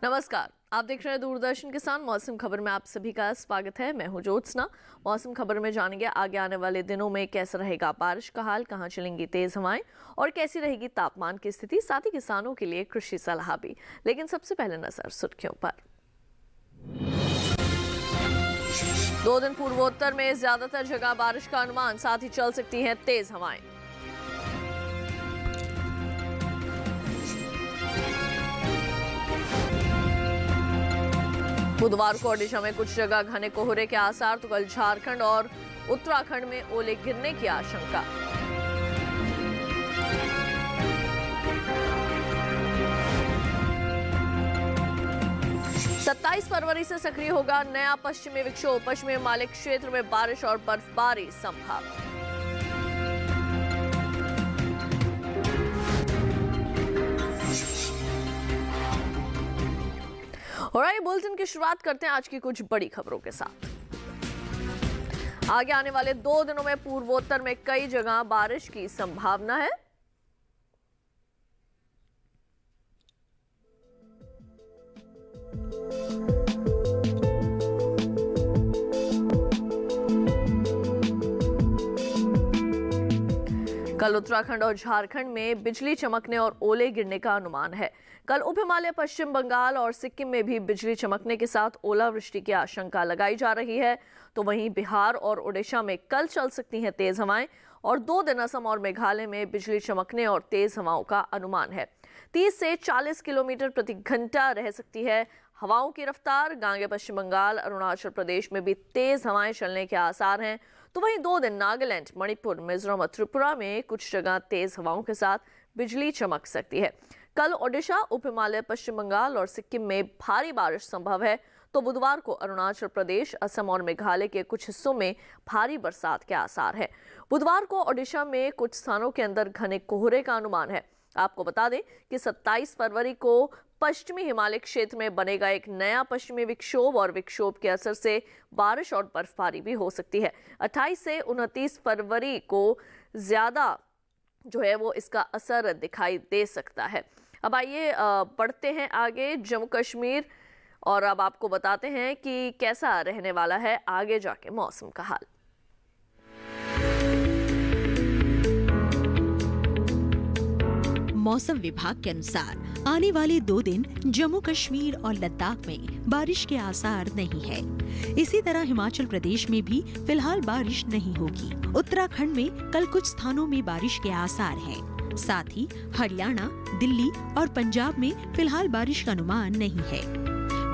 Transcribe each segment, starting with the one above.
नमस्कार, आप देख रहे हैं दूरदर्शन किसान। मौसम खबर में आप सभी का स्वागत है। मैं हूं ज्योत्सना। मौसम खबर में जानेंगे आगे आने वाले दिनों में कैसा रहेगा बारिश का हाल, कहां चलेंगी तेज हवाएं और कैसी रहेगी तापमान की स्थिति, साथ ही किसानों के लिए कृषि सलाह भी। लेकिन सबसे पहले नजर सुर्खियों पर। 2 दिन पूर्वोत्तर में ज्यादातर जगह बारिश का अनुमान, साथ ही चल सकती हैं तेज हवाएं। बुधवार को ओडिशा में कुछ जगह घने कोहरे के आसार, तो कल झारखंड और उत्तराखंड में ओले गिरने की आशंका। सत्ताईस फरवरी से सक्रिय होगा नया पश्चिमी विक्षोभ। पश्चिमी हिमालय क्षेत्र में बारिश और बर्फबारी संभव। और आइए बुलेटिन की शुरुआत करते हैं आज की कुछ बड़ी खबरों के साथ। आगे आने वाले 2 दिनों में पूर्वोत्तर में कई जगह बारिश की संभावना है। कल उत्तराखंड और झारखंड में बिजली चमकने और ओले गिरने का अनुमान है। कल उप हिमालय, पश्चिम बंगाल और सिक्किम में भी बिजली चमकने के साथ ओलावृष्टि की आशंका लगाई जा रही है। तो वहीं बिहार और ओडिशा में कल चल सकती हैं तेज हवाएं और 2 दिन असम और मेघालय में बिजली चमकने और तेज हवाओं का अनुमान है। 30 से 40 किलोमीटर प्रति घंटा रह सकती है हवाओं की रफ्तार। गांगे पश्चिम बंगाल, अरुणाचल प्रदेश में भी तेज हवाएं चलने के आसार हैं। तो वहीं 2 दिन नागालैंड, मणिपुर, मिजोरम और त्रिपुरा में कुछ जगह तेज हवाओं के साथ बिजली चमक सकती है। कल ओडिशा, उप हिमालय, पश्चिम बंगाल और सिक्किम में भारी बारिश संभव है। तो बुधवार को अरुणाचल प्रदेश, असम और मेघालय के कुछ हिस्सों में भारी बरसात के आसार है। बुधवार को ओडिशा में कुछ स्थानों के अंदर घने कोहरे का अनुमान है। आपको बता दें कि 27 फरवरी को पश्चिमी हिमालय क्षेत्र में बनेगा एक नया पश्चिमी विक्षोभ और विक्षोभ के असर से बारिश और बर्फबारी भी हो सकती है। 28 से 29 फरवरी को ज्यादा जो है वो इसका असर दिखाई दे सकता है। अब आइए बढ़ते हैं आगे जम्मू कश्मीर और अब आपको बताते हैं कि कैसा रहने वाला है आगे जाके मौसम का हाल। मौसम विभाग के अनुसार आने वाले 2 दिन जम्मू कश्मीर और लद्दाख में बारिश के आसार नहीं है। इसी तरह हिमाचल प्रदेश में भी फिलहाल बारिश नहीं होगी। उत्तराखंड में कल कुछ स्थानों में बारिश के आसार हैं। साथ ही हरियाणा, दिल्ली और पंजाब में फिलहाल बारिश का अनुमान नहीं है।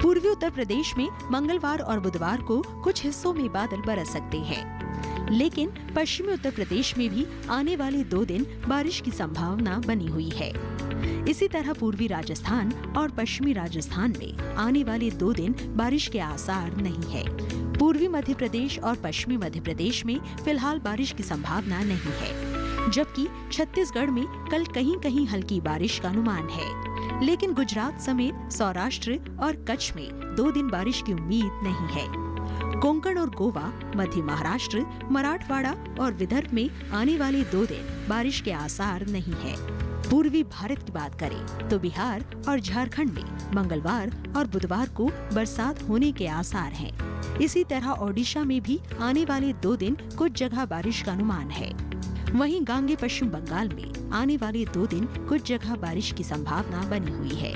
पूर्वी उत्तर प्रदेश में मंगलवार और बुधवार को कुछ हिस्सों में बादल बरस सकते हैं। लेकिन पश्चिमी उत्तर प्रदेश में भी आने वाले 2 दिन बारिश की संभावना बनी हुई है। इसी तरह पूर्वी राजस्थान और पश्चिमी राजस्थान में आने वाले 2 दिन बारिश के आसार नहीं है। पूर्वी मध्य प्रदेश और पश्चिमी मध्य प्रदेश में फिलहाल बारिश की संभावना नहीं है। जबकि छत्तीसगढ़ में कल कहीं कहीं हल्की बारिश का अनुमान है। लेकिन गुजरात समेत सौराष्ट्र और कच्छ में 2 दिन बारिश की उम्मीद नहीं है। कोंकण और गोवा, मध्य महाराष्ट्र, मराठवाड़ा और विदर्भ में आने वाले 2 दिन बारिश के आसार नहीं है। पूर्वी भारत की बात करें तो बिहार और झारखंड में मंगलवार और बुधवार को बरसात होने के आसार हैं। इसी तरह ओडिशा में भी आने वाले 2 दिन कुछ जगह बारिश का अनुमान है। वहीं गांगे पश्चिम बंगाल में आने वाले 2 दिन कुछ जगह बारिश की संभावना बनी हुई है।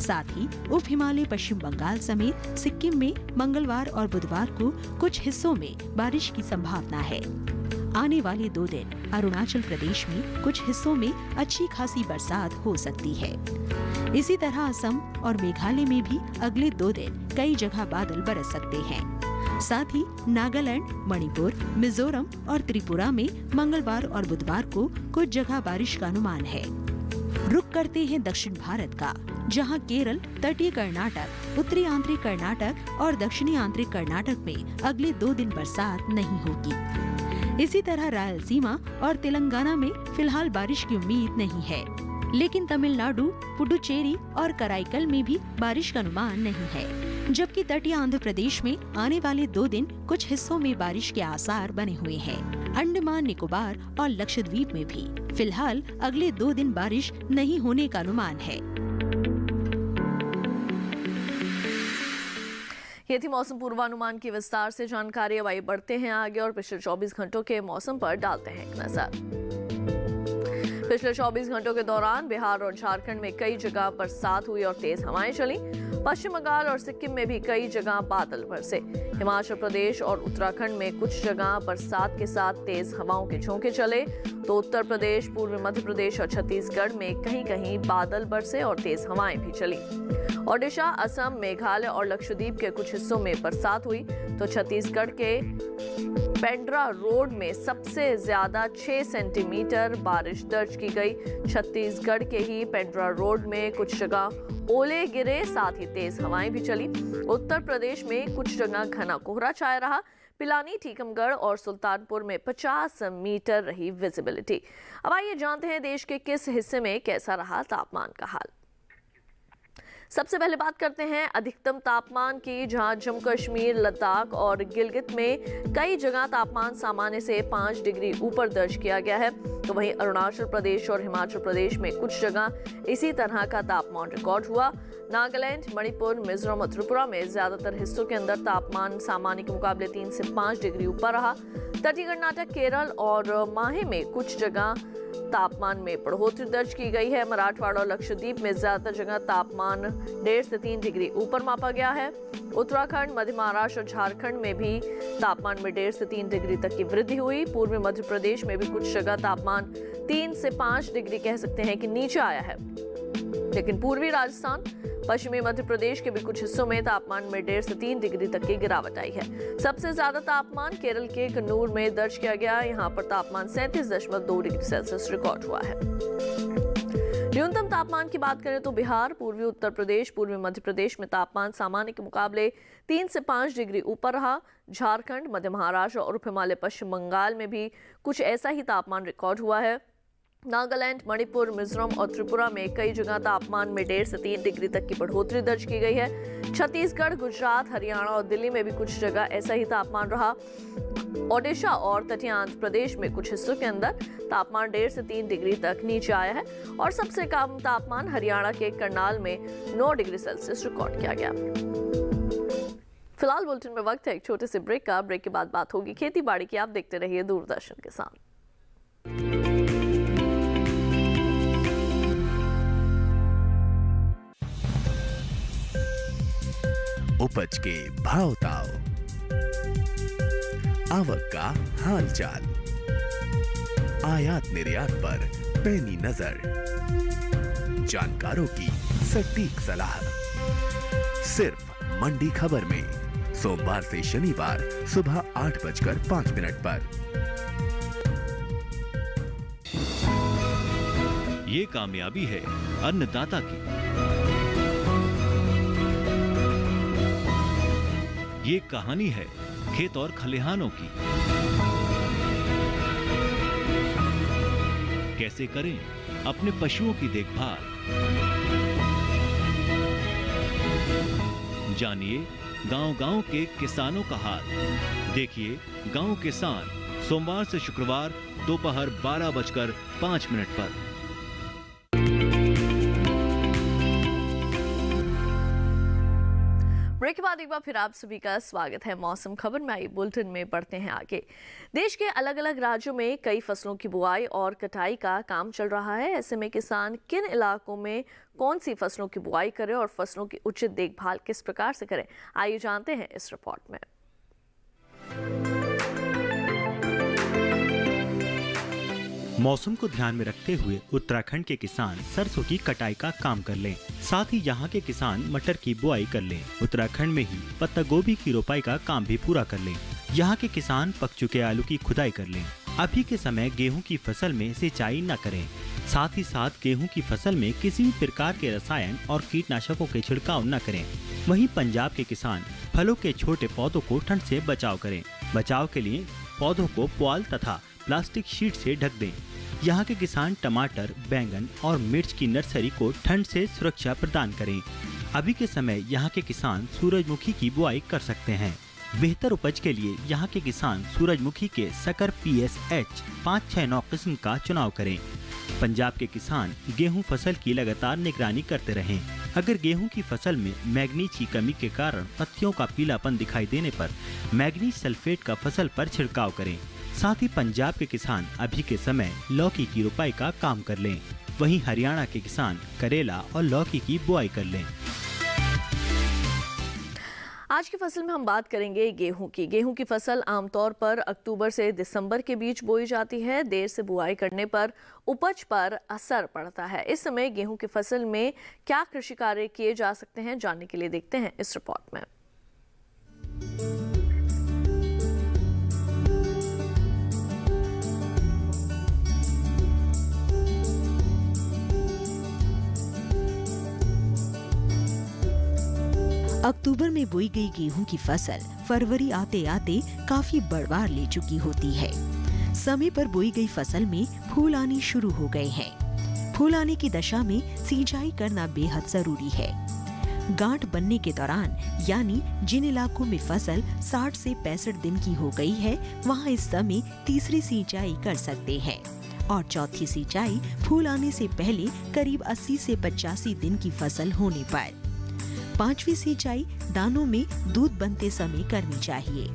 साथ ही उप हिमालय, पश्चिम बंगाल समेत सिक्किम में मंगलवार और बुधवार को कुछ हिस्सों में बारिश की संभावना है। आने वाले 2 दिन अरुणाचल प्रदेश में कुछ हिस्सों में अच्छी खासी बरसात हो सकती है। इसी तरह असम और मेघालय में भी अगले 2 दिन कई जगह बादल बरस सकते हैं। साथ ही नागालैंड, मणिपुर, मिजोरम और त्रिपुरा में मंगलवार और बुधवार को कुछ जगह बारिश का अनुमान है। रुक करते हैं दक्षिण भारत का, जहां केरल, तटीय कर्नाटक, उत्तरी आंतरिक कर्नाटक और दक्षिणी आंतरिक कर्नाटक में अगले 2 दिन बरसात नहीं होगी। इसी तरह रायलसीमा और तेलंगाना में फिलहाल बारिश की उम्मीद नहीं है। लेकिन तमिलनाडु, पुडुचेरी और कराईकल में भी बारिश का अनुमान नहीं है। जबकि तटीय आंध्र प्रदेश में आने वाले 2 दिन कुछ हिस्सों में बारिश के आसार बने हुए हैं। अंडमान निकोबार और लक्षद्वीप में भी फिलहाल अगले 2 दिन बारिश नहीं होने का अनुमान है। ये थी मौसम पूर्वानुमान की विस्तार से जानकारी। अब आइए बढ़ते हैं आगे और पिछले 24 घंटों के मौसम पर डालते हैं एक नजर। पिछले 24 घंटों के दौरान बिहार और झारखंड में कई जगह बरसात हुई और तेज हवाएं चली। पश्चिम बंगाल और सिक्किम में भी कई जगह बादल बरसे। हिमाचल प्रदेश और उत्तराखंड में कुछ जगह बरसात के साथ तेज हवाओं के झोंके चले, तो उत्तर प्रदेश, पूर्वी मध्य प्रदेश और छत्तीसगढ़ में कहीं कहीं बादल बरसे और तेज हवाएं भी चली। ओडिशा, असम, मेघालय और लक्षद्वीप के कुछ हिस्सों में बरसात हुई, तो छत्तीसगढ़ के पेंड्रा रोड में सबसे ज्यादा 6 सेंटीमीटर बारिश दर्ज की गई। छत्तीसगढ़ के ही पेंड्रा रोड में कुछ जगह ओले गिरे, साथ ही तेज हवाएं भी चली। उत्तर प्रदेश में कुछ जगह घना कोहरा छाया रहा। पिलानी, टीकमगढ़ और सुल्तानपुर में 50 मीटर रही विजिबिलिटी। अब आइए जानते हैं देश के किस हिस्से में कैसा रहा तापमान का हाल। सबसे पहले बात करते हैं अधिकतम तापमान की, जहां जम्मू कश्मीर, लद्दाख और गिलगित में कई जगह तापमान सामान्य से 5 डिग्री ऊपर दर्ज किया गया है, तो वहीं अरुणाचल प्रदेश और हिमाचल प्रदेश में कुछ जगह इसी तरह का तापमान रिकॉर्ड हुआ। नागालैंड, मणिपुर, मिजोरम और त्रिपुरा में ज्यादातर हिस्सों के अंदर तापमान सामान्य के मुकाबले 3 से 5 डिग्री ऊपर रहा। तटीय कर्नाटक, केरल और माहे में कुछ जगह तापमान में बढ़ोतरी दर्ज की गई है। मराठवाड़ा और लक्षद्वीप में ज्यादातर जगह तापमान 1.5 से 3 डिग्री ऊपर मापा गया है। उत्तराखंड, मध्य महाराष्ट्र और झारखंड में भी तापमान में 1.5 से 3 डिग्री तक की वृद्धि हुई। पूर्वी मध्य प्रदेश में भी कुछ जगह तापमान 3 से 5 डिग्री कह सकते हैं कि नीचे आया है, लेकिन पूर्वी राजस्थान, पश्चिमी मध्य प्रदेश के भी कुछ हिस्सों में तापमान में 1.5 से 3 डिग्री तक की गिरावट आई है। सबसे ज्यादा तापमान केरल के कन्नूर में दर्ज किया गया। यहाँ पर तापमान 37.2 डिग्री सेल्सियस रिकॉर्ड हुआ है। न्यूनतम तापमान की बात करें तो बिहार, पूर्वी उत्तर प्रदेश, पूर्वी मध्य प्रदेश में तापमान सामान्य के मुकाबले 3 से 5 डिग्री ऊपर रहा। झारखंड, मध्य महाराष्ट्र और उप हिमालय पश्चिम बंगाल में भी कुछ ऐसा ही तापमान रिकॉर्ड हुआ है। नागालैंड, मणिपुर, मिजोरम और त्रिपुरा में कई जगह तापमान में 1.5 से 3 डिग्री तक की बढ़ोतरी दर्ज की गई है। छत्तीसगढ़, गुजरात, हरियाणा और दिल्ली में भी कुछ जगह ऐसा ही तापमान रहा। ओडिशा और तटीय आंध्र प्रदेश में कुछ हिस्सों के अंदर तापमान 1.5 से 3 डिग्री तक नीचे आया है और सबसे कम तापमान हरियाणा के करनाल में 9 डिग्री सेल्सियस रिकॉर्ड किया गया। फिलहाल बुलेटिन में वक्त है एक छोटे से ब्रेक का। ब्रेक के बाद बात होगी खेती बाड़ी की। आप देखते रहिए दूरदर्शन के साथ। उपज के भाव ताव, आवक का हाल चाल, आयात निर्यात पर पैनी नजर, जानकारों की सटीक सलाह, सिर्फ मंडी खबर में, सोमवार से शनिवार सुबह 8:05 पर। ये कामयाबी है अन्नदाता की, ये कहानी है खेत और खलिहानों की। कैसे करें अपने पशुओं की देखभाल, जानिए गांव-गांव के किसानों का हाल। देखिए गांव किसान, सोमवार से शुक्रवार दोपहर 12:05 पर। ब्रेक के बाद एक बार फिर आप सभी का स्वागत है मौसम खबर में। आई बुलेटिन में बढ़ते हैं आगे। देश के अलग अलग राज्यों में कई फसलों की बुआई और कटाई का काम चल रहा है। ऐसे में किसान किन इलाकों में कौन सी फसलों की बुआई करें और फसलों की उचित देखभाल किस प्रकार से करें, आइए जानते हैं इस रिपोर्ट में। मौसम को ध्यान में रखते हुए उत्तराखंड के किसान सरसों की कटाई का काम कर लें। साथ ही यहाँ के किसान मटर की बुआई कर लें। उत्तराखंड में ही पत्ता गोभी की रोपाई का काम भी पूरा कर लें। यहाँ के किसान पक चुके आलू की खुदाई कर लें। अभी के समय गेहूं की फसल में सिंचाई न करें। साथ ही साथ गेहूं की फसल में किसी भी प्रकार के रसायन और कीटनाशकों के छिड़काव न करें। वहीं पंजाब के किसान फलों के छोटे पौधों को ठंड से बचाव करें। बचाव के लिए पौधों को पुआल तथा प्लास्टिक शीट से ढक दें। यहाँ के किसान टमाटर, बैंगन और मिर्च की नर्सरी को ठंड से सुरक्षा प्रदान करें। अभी के समय यहाँ के किसान सूरजमुखी की बुआई कर सकते हैं। बेहतर उपज के लिए यहाँ के किसान सूरजमुखी के सकर PSH 569 किस्म का चुनाव करें। पंजाब के किसान गेहूं फसल की लगातार निगरानी करते रहें। अगर गेहूं की फसल में मैग्नीज की कमी के कारण पत्तियों का पीलापन दिखाई देने पर मैग्नीज सल्फेट का फसल पर छिड़काव करें। साथ ही पंजाब के किसान अभी के समय लौकी की रुपाई का काम कर लें। वहीं हरियाणा के किसान करेला और लौकी की बुआई कर लें। आज की फसल में हम बात करेंगे गेहूं की। गेहूं की फसल आमतौर पर अक्टूबर से दिसंबर के बीच बोई जाती है। देर से बुआई करने पर उपज पर असर पड़ता है। इस समय गेहूं की फसल में क्या कृषि कार्य किए जा सकते हैं, जानने के लिए देखते हैं इस रिपोर्ट में। अक्टूबर में बोई गई गेहूं की फसल फरवरी आते आते काफी बढ़वार ले चुकी होती है। समय पर बोई गई फसल में फूल आने शुरू हो गए हैं। फूल आने की दशा में सिंचाई करना बेहद जरूरी है। गांठ बनने के दौरान यानी जिन इलाकों में फसल 60 से 65 दिन की हो गई है, वहां इस समय तीसरी सिंचाई कर सकते हैं और चौथी सिंचाई फूल आने से पहले करीब 80 से 85 दिन की फसल होने पर। पांचवी सिंचाई दानों में दूध बनते समय करनी चाहिए।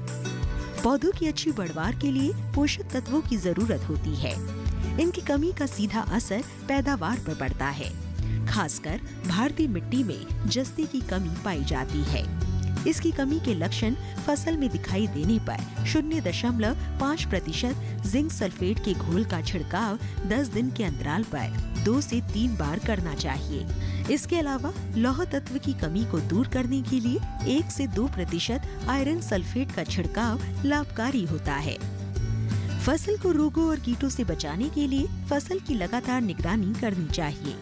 पौधों की अच्छी बढ़वार के लिए पोषक तत्वों की जरूरत होती है। इनकी कमी का सीधा असर पैदावार पर पड़ता है। खासकर भारतीय मिट्टी में जस्ते की कमी पाई जाती है। इसकी कमी के लक्षण फसल में दिखाई देने पर 0.5% जिंक सल्फेट के घोल का छिड़काव 10 दिन के अंतराल पर 2 से 3 बार करना चाहिए। इसके अलावा लौह तत्व की कमी को दूर करने के लिए 1 से 2% आयरन सल्फेट का छिड़काव लाभकारी होता है। फसल को रोगों और कीटों से बचाने के लिए फसल की लगातार निगरानी करनी चाहिए।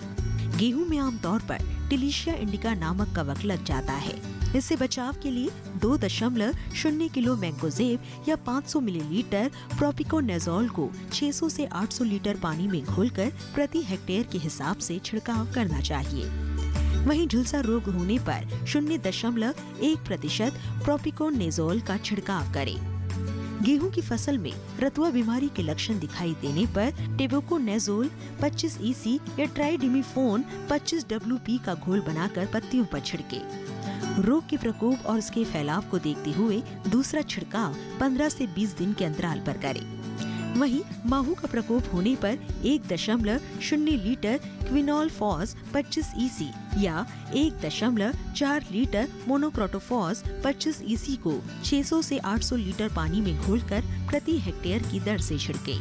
गेहूं में आमतौर पर टिलिशिया इंडिका नामक कवक लग जाता है। इससे बचाव के लिए 2.0 किलो मैंगोजेब या 500 मिलीलीटर प्रोपिकोनेजोल को 600 से 800 लीटर पानी में घोलकर प्रति हेक्टेयर के हिसाब से छिड़काव करना चाहिए। वहीं झुलसा रोग होने पर 0.1% प्रोपिकोनेजोल का छिड़काव करें। गेहूं की फसल में रतुआ बीमारी के लक्षण दिखाई देने पर टेबुकोनेजोल 25 EC या ट्राइडिमिफोन 25 WP का घोल बनाकर पत्तियों पर छिड़के। रोग के प्रकोप और उसके फैलाव को देखते हुए दूसरा छिड़काव 15 से 20 दिन के अंतराल पर करें। वहीं माहू का प्रकोप होने पर 1.0 लीटर क्विनोलफॉस 25 EC या 1.4 लीटर मोनोक्रोटोफॉस 25 EC को 600 से 800 लीटर पानी में घोलकर प्रति हेक्टेयर की दर से छिड़के।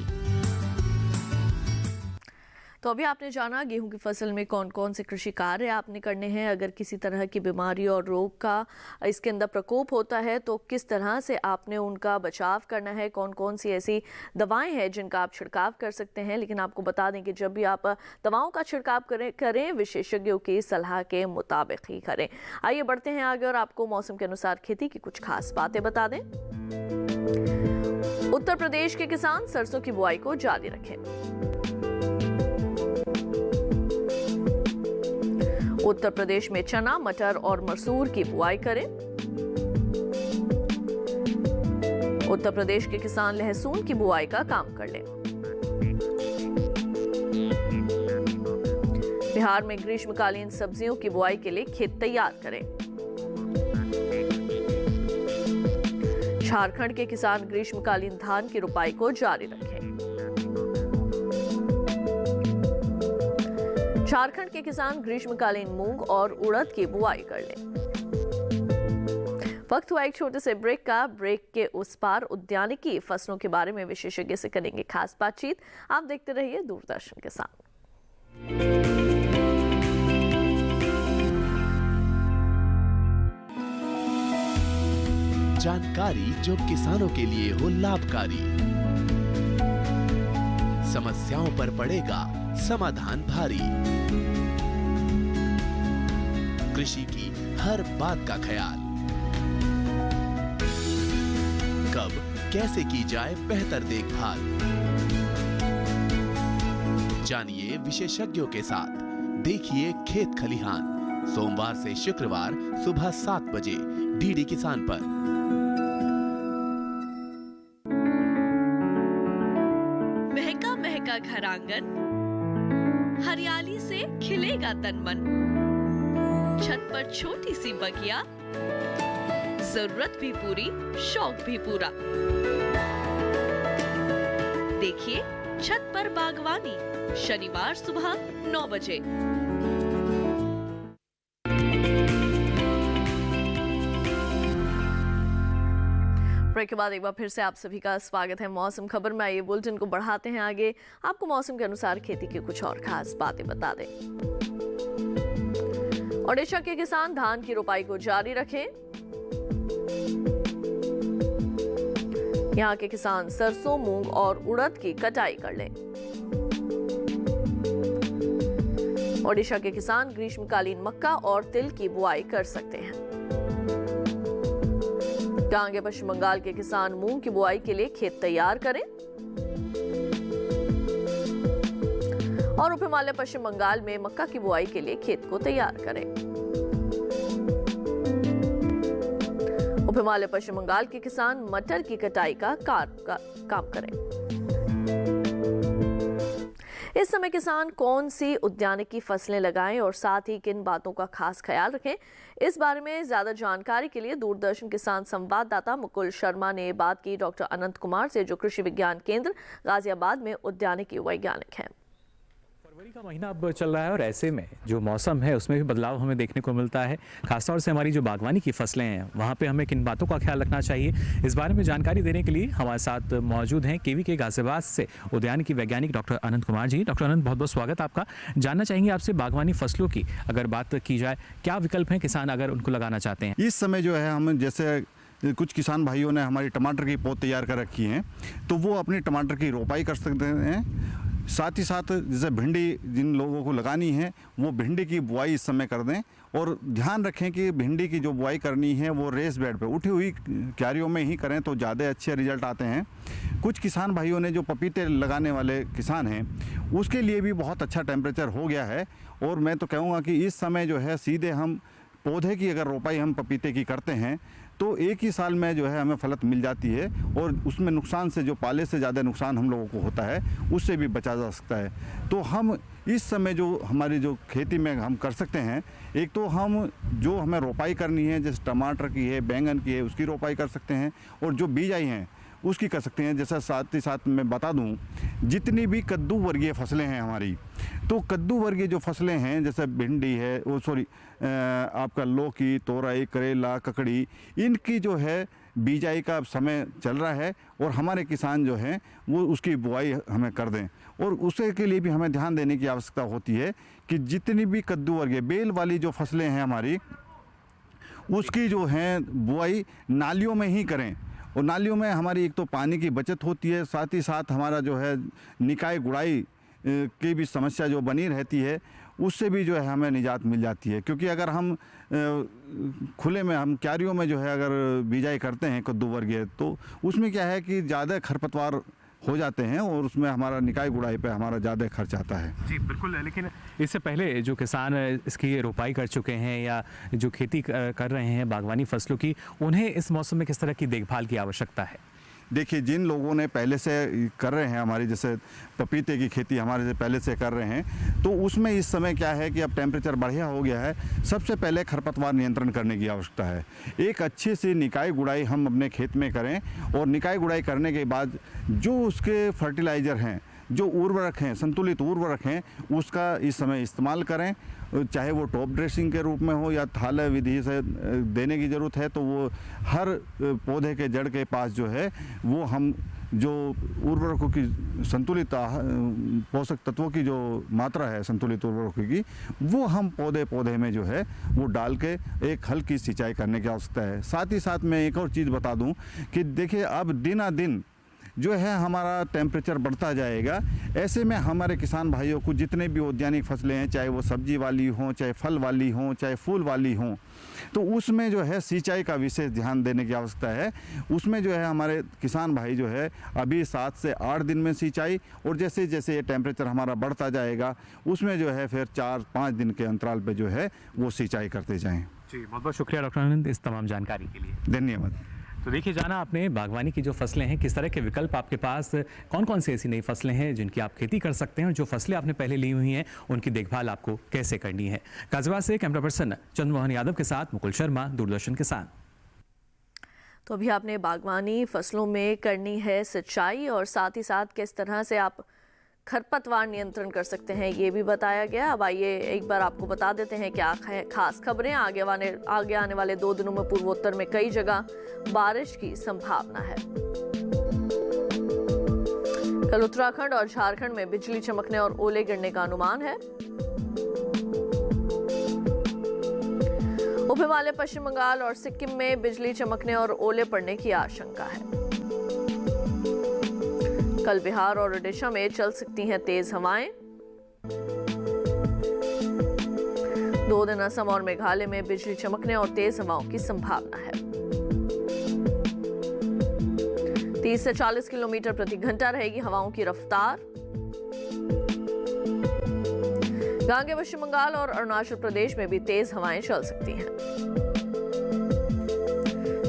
तो अभी आपने जाना गेहूं की फसल में कौन कौन से कृषि कार्य आपने करने हैं। अगर किसी तरह की बीमारी और रोग का इसके अंदर प्रकोप होता है तो किस तरह से आपने उनका बचाव करना है, कौन कौन सी ऐसी दवाएं हैं जिनका आप छिड़काव कर सकते हैं। लेकिन आपको बता दें कि जब भी आप दवाओं का छिड़काव करें विशेषज्ञों की सलाह के मुताबिक ही करें। आइए बढ़ते हैं आगे और आपको मौसम के अनुसार खेती की कुछ खास बातें बता दें। उत्तर प्रदेश के किसान सरसों की बुआई को जारी रखें। उत्तर प्रदेश में चना, मटर और मसूर की बुआई करें। उत्तर प्रदेश के किसान लहसुन की बुआई का काम कर लें। बिहार में ग्रीष्मकालीन सब्जियों की बुआई के लिए खेत तैयार करें। झारखंड के किसान ग्रीष्मकालीन धान की रुपाई को जारी रखें। झारखंड के किसान ग्रीष्मकालीन मूंग और उड़द की बुआई कर लें। वक्त हुआ एक छोटे से ब्रेक का। ब्रेक के उस पार उद्यानिकी फसलों के बारे में विशेषज्ञ से करेंगे खास बातचीत। आप देखते रहिए दूरदर्शन के साथ। जानकारी जो किसानों के लिए हो लाभकारी, समस्याओं पर पड़ेगा समाधान भारी, कृषि की हर बात का ख्याल, कब कैसे की जाए बेहतर देखभाल। जानिए विशेषज्ञों के साथ, देखिए खेत खलिहान, सोमवार से शुक्रवार सुबह 7 बजे डीडी किसान पर। महका महका घर आंगन, हरियाली से खिलेगा तन मन। छत पर छोटी सी बगिया, जरूरत भी पूरी, शौक भी पूरा। देखिए छत पर बागवानी, शनिवार सुबह 9 बजे। ब्रेक के बाद एक बार फिर से आप सभी का स्वागत है मौसम खबर में। आइए बुलेटिन को बढ़ाते हैं आगे। आपको मौसम के अनुसार खेती की कुछ और खास बातें बता दें। ओडिशा के किसान धान की रोपाई को जारी रखें। यहाँ के किसान सरसों, मूंग और उड़द की कटाई कर लें। ओडिशा के किसान ग्रीष्मकालीन मक्का और तिल की बुआई कर सकते हैं। आगे पश्चिम बंगाल के किसान मूंग की बुआई के लिए खेत तैयार करें। और उप हिमालय पश्चिम बंगाल में मक्का की बुआई के लिए खेत को तैयार करें। उप हिमालय पश्चिम बंगाल के किसान मटर की कटाई का काम करें। इस समय किसान कौन सी उद्यानिकी फसलें लगाएं और साथ ही किन बातों का खास ख्याल रखें, इस बारे में ज्यादा जानकारी के लिए दूरदर्शन किसान संवाददाता मुकुल शर्मा ने बात की डॉक्टर अनंत कुमार से, जो कृषि विज्ञान केंद्र गाजियाबाद में उद्यानिकी वैज्ञानिक हैं। फरवरी का महीना अब चल रहा है और ऐसे में जो मौसम है उसमें भी बदलाव हमें देखने को मिलता है। खासतौर से हमारी जो बागवानी की फसलें हैं वहाँ पे हमें किन बातों का ख्याल रखना चाहिए, इस बारे में जानकारी देने के लिए हमारे साथ मौजूद हैं केवी के गाजियाबाद से उद्यानिकी वैज्ञानिक डॉक्टर अनंत कुमार जी। डॉक्टर अनंत, बहुत बहुत स्वागत आपका। जानना चाहेंगे आपसे बागवानी फसलों की अगर बात की जाए, क्या विकल्प हैं किसान अगर उनको लगाना चाहते हैं? इस समय जो है हम जैसे कुछ किसान भाइयों ने हमारी टमाटर की पौध तैयार कर रखी हैं, तो वो अपनी टमाटर की रोपाई कर सकते हैं। साथ ही साथ जैसे भिंडी जिन लोगों को लगानी है वो भिंडी की बुआई इस समय कर दें। और ध्यान रखें कि भिंडी की जो बुआई करनी है वो रेस बेड पे उठी हुई क्यारियों में ही करें तो ज़्यादा अच्छे रिजल्ट आते हैं। कुछ किसान भाइयों ने जो पपीते लगाने वाले किसान हैं उसके लिए भी बहुत अच्छा टेम्परेचर हो गया है। और मैं तो कहूँगा कि इस समय जो है सीधे हम पौधे की अगर रोपाई हम पपीते की करते हैं तो एक ही साल में जो है हमें फलत मिल जाती है और उसमें नुकसान से, जो पाले से ज़्यादा नुकसान हम लोगों को होता है, उससे भी बचा जा सकता है। तो हम इस समय जो हमारी जो खेती में हम कर सकते हैं, एक तो हम जो हमें रोपाई करनी है जैसे टमाटर की है, बैंगन की है, उसकी रोपाई कर सकते हैं और जो बीज आई हैं उसकी कर सकते हैं। जैसा साथ ही साथ मैं बता दूं, जितनी भी कद्दू वर्गीय फसलें हैं हमारी, तो कद्दू वर्गीय जो फसलें हैं जैसे भिंडी है, आपका लौकी, तोरई, करेला, ककड़ी, इनकी जो है बीजाई का समय चल रहा है और हमारे किसान जो हैं वो उसकी बुआई हमें कर दें। और उसे के लिए भी हमें ध्यान देने की आवश्यकता होती है कि जितनी भी कद्दू वर्गीय बेल वाली जो फसलें हैं हमारी, उसकी जो है बुआई नालियों में ही करें। और नालियों में हमारी एक तो पानी की बचत होती है, साथ ही साथ हमारा जो है निकाय गुड़ाई की भी समस्या जो बनी रहती है उससे भी जो है हमें निजात मिल जाती है। क्योंकि अगर हम खुले में हम क्यारियों में जो है अगर बिजाई करते हैं कद्दू वर्गीय, तो उसमें क्या है कि ज़्यादा खरपतवार हो जाते हैं और उसमें हमारा निकाय गुड़ाई पे हमारा ज़्यादा खर्च आता है। जी बिल्कुल, लेकिन इससे पहले जो किसान इसकी रोपाई कर चुके हैं या जो खेती कर रहे हैं बागवानी फसलों की, उन्हें इस मौसम में किस तरह की देखभाल की आवश्यकता है? देखिए, जिन लोगों ने पहले से कर रहे हैं, हमारी जैसे पपीते की खेती हमारे से पहले से कर रहे हैं, तो उसमें इस समय क्या है कि अब टेम्परेचर बढ़िया हो गया है। सबसे पहले खरपतवार नियंत्रण करने की आवश्यकता है। एक अच्छी सी निकाय गुड़ाई हम अपने खेत में करें और निकाय गुड़ाई करने के बाद जो उसके फर्टिलाइज़र हैं, जो उर्वरक हैं, संतुलित उर्वरक हैं, उसका इस समय इस्तेमाल करें। चाहे वो टॉप ड्रेसिंग के रूप में हो या थाल विधि से देने की ज़रूरत है, तो वो हर पौधे के जड़ के पास जो है वो हम जो उर्वरकों की संतुलित पोषक तत्वों की जो मात्रा है संतुलित उर्वरकों की, वो हम पौधे में जो है वो डाल के एक हल्की सिंचाई करने की आवश्यकता है। साथ ही साथ मैं एक और चीज़ बता दूं कि देखिए, अब दिनादिन जो है हमारा टेम्परेचर बढ़ता जाएगा। ऐसे में हमारे किसान भाइयों को जितने भी औद्यानिक फसलें हैं, चाहे वो सब्जी वाली हों, चाहे फल वाली हों, चाहे फूल वाली हों, तो उसमें जो है सिंचाई का विशेष ध्यान देने की आवश्यकता है। उसमें जो है हमारे किसान भाई जो है अभी 7 से 8 दिन में सिंचाई, और जैसे जैसे ये टेम्परेचर हमारा बढ़ता जाएगा उसमें जो है फिर 4-5 दिन के अंतराल पे जो है वो सिंचाई करते जाएँ। जी बहुत बहुत शुक्रिया डॉक्टर आनंद इस तमाम जानकारी के लिए। धन्यवाद। तो देखिए जाना आपने बागवानी की जो फसलें हैं, किस तरह के विकल्प आपके पास, कौन कौन सी ऐसी नई फसलें हैं जिनकी आप खेती कर सकते हैं और जो फसलें आपने पहले ली हुई हैं उनकी देखभाल आपको कैसे करनी है। गाजियाबाद से कैमरा पर्सन चंद्रमोहन यादव के साथ मुकुल शर्मा, दूरदर्शन किसान। तो अभी आपने बागवानी फसलों में करनी है सिंचाई और साथ ही साथ किस तरह से आप खरपतवार नियंत्रण कर सकते हैं ये भी बताया गया। अब आइए एक बार आपको बता देते हैं क्या खास खबरें। आगे आने वाले 2 दिनों में पूर्वोत्तर में कई जगह बारिश की संभावना है। कल उत्तराखंड और झारखंड में बिजली चमकने और ओले गिरने का अनुमान है। उप हिमालय, पश्चिम बंगाल और सिक्किम में बिजली चमकने और ओले पड़ने की आशंका है। कल बिहार और ओडिशा में चल सकती हैं तेज हवाएं। 2 दिन असम और मेघालय में बिजली चमकने और तेज हवाओं की संभावना है। 30 से 40 किलोमीटर प्रति घंटा रहेगी हवाओं की रफ्तार। गांगे पश्चिम बंगाल और अरुणाचल प्रदेश में भी तेज हवाएं चल सकती हैं।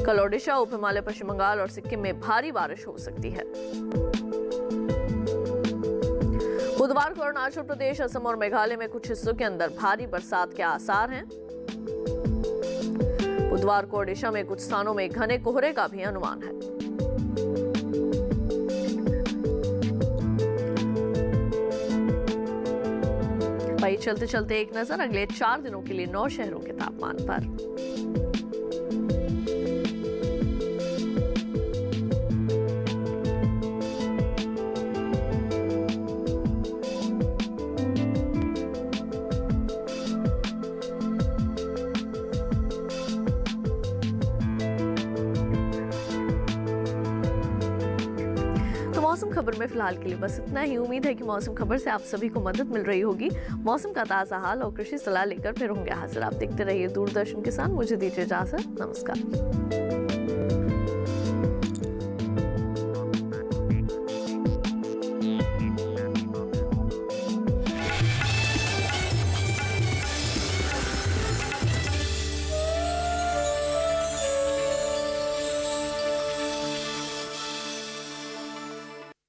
कल ओडिशा, उप हिमालय, पश्चिम बंगाल और सिक्किम में भारी बारिश हो सकती है। बुधवार को अरुणाचल प्रदेश, असम और मेघालय में कुछ हिस्सों के अंदर भारी बरसात के आसार हैं। बुधवार को ओडिशा में कुछ स्थानों में घने कोहरे का भी अनुमान है। वहीं चलते चलते एक नजर अगले 4 दिनों के लिए 9 शहरों के तापमान पर। मौसम खबर में फिलहाल के लिए बस इतना ही। उम्मीद है कि मौसम खबर से आप सभी को मदद मिल रही होगी। मौसम का ताजा हाल और कृषि सलाह लेकर फिर होंगे हाजिर। आप देखते रहिए दूरदर्शन किसान। मुझे दीजिए इजाजत। नमस्कार।